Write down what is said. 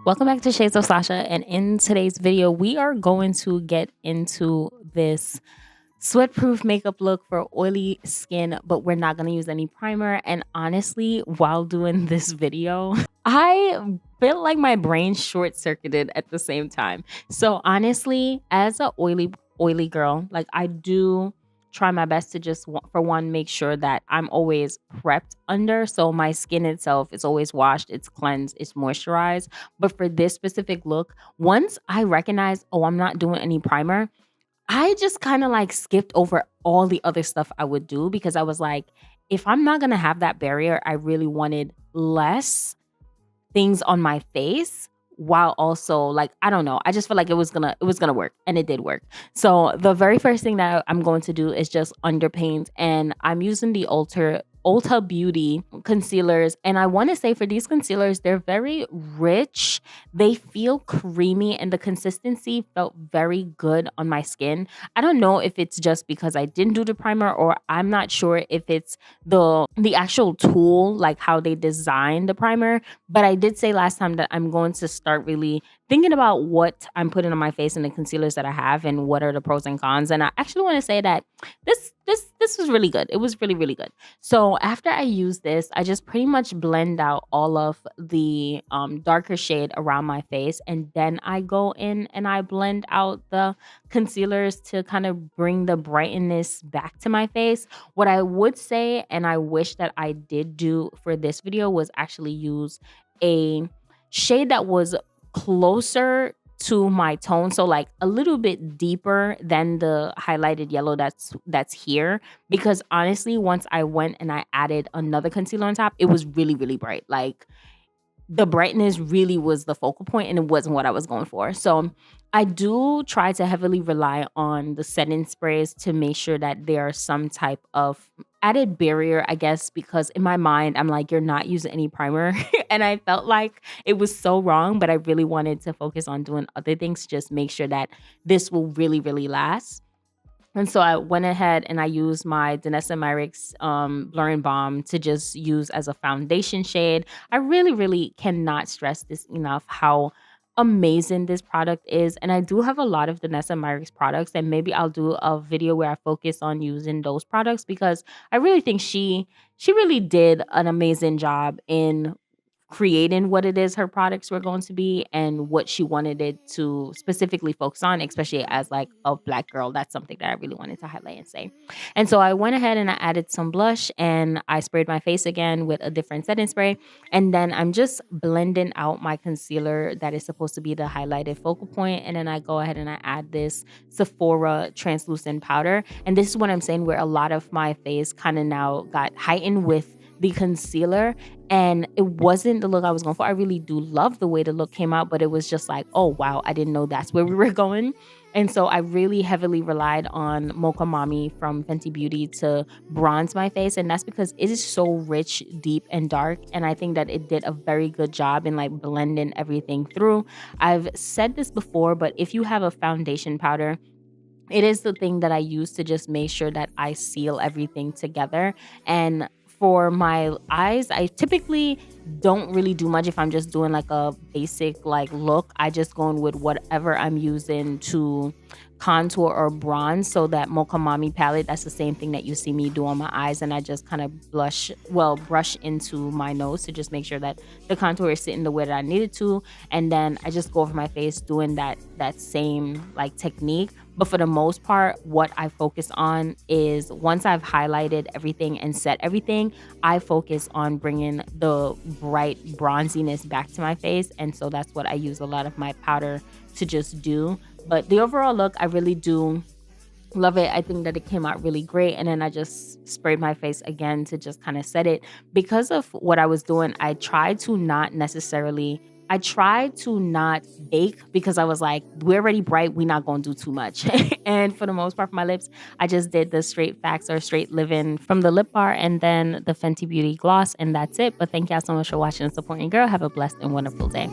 Welcome back to Shades of Sasha, and in today's video we are going to get into this sweat-proof makeup look for oily skin, but we're not going to use any primer. And honestly, while doing this video, I felt like my brain short-circuited at the same time. So honestly, as a oily girl, like I do try my best to just for one make sure that I'm always prepped under, so my skin itself is always washed, it's cleansed, it's moisturized. But for this specific look, once I recognized, oh, I'm not doing any primer, I just kind of like skipped over all the other stuff I would do, because I was like, if I'm not going to have that barrier, I really wanted less things on my face, while also, like, I don't know, I just feel like it was gonna work, and it did work. So the very first thing that I'm going to do is just underpaint, and I'm using the Ulta Beauty concealers. And I want to say, for these concealers, they're very rich, they feel creamy, and the consistency felt very good on my skin. I don't know if it's just because I didn't do the primer, or I'm not sure if it's the actual tool, like how they designed the primer. But I did say last time that I'm going to start really thinking about what I'm putting on my face and the concealers that I have, and what are the pros and cons. And I actually want to say that this was really good. It was really, really good. So after I use this, I just pretty much blend out all of the darker shade around my face, and then I go in and I blend out the concealers to kind of bring the brightness back to my face. What I would say, and I wish that I did do for this video, was actually use a shade that was closer to my tone, so like a little bit deeper than the highlighted yellow that's here. Because honestly, once I went and I added another concealer on top, it was really, really bright. Like, the brightness really was the focal point, and it wasn't what I was going for. So I do try to heavily rely on the setting sprays to make sure that there are some type of added barrier, I guess, because in my mind, I'm like, you're not using any primer. And I felt like it was so wrong, but I really wanted to focus on doing other things to just make sure that this will really, really last. And so I went ahead and I used my Danessa Myricks Blurring Balm to just use as a foundation shade. I really, really cannot stress this enough, how amazing this product is. And I do have a lot of Danessa Myricks products, and maybe I'll do a video where I focus on using those products, because I really think she really did an amazing job in creating what it is her products were going to be, and what she wanted it to specifically focus on, especially as like a black girl. That's something that I really wanted to highlight and say. And so I went ahead and I added some blush, and I sprayed my face again with a different setting spray. And then I'm just blending out my concealer that is supposed to be the highlighted focal point. And then I go ahead and I add this Sephora translucent powder. And this is what I'm saying, where a lot of my face kind of now got heightened with the concealer, and it wasn't the look I was going for. I really do love the way the look came out, but it was just like, oh wow, I didn't know that's where we were going. And so I really heavily relied on Mocha Mami from Fenty Beauty to bronze my face, and that's because it is so rich, deep, and dark. And I think that it did a very good job in like blending everything through. I've said this before, but if you have a foundation powder, it is the thing that I use to just make sure that I seal everything together. And for my eyes, I typically don't really do much if I'm just doing like a basic like look. I just go in with whatever I'm using to contour or bronze. So that Mocha Mami palette, that's the same thing that you see me do on my eyes. And I just kind of brush into my nose to just make sure that the contour is sitting the way that I need it to. And then I just go over my face doing that same like technique. But for the most part, what I focus on is, once I've highlighted everything and set everything, I focus on bringing the bright bronziness back to my face. And so that's what I use a lot of my powder to just do. But the overall look, I really do love it. I think that it came out really great. And then I just sprayed my face again to just kind of set it. Because of what I was doing, I tried to not bake, because I was like, we're already bright, we're not going to do too much. And for the most part, for my lips, I just did the Straight Facts or Straight Living from the lip bar, and then the Fenty Beauty gloss, and that's it. But thank y'all so much for watching and supporting. Girl, have a blessed and wonderful day.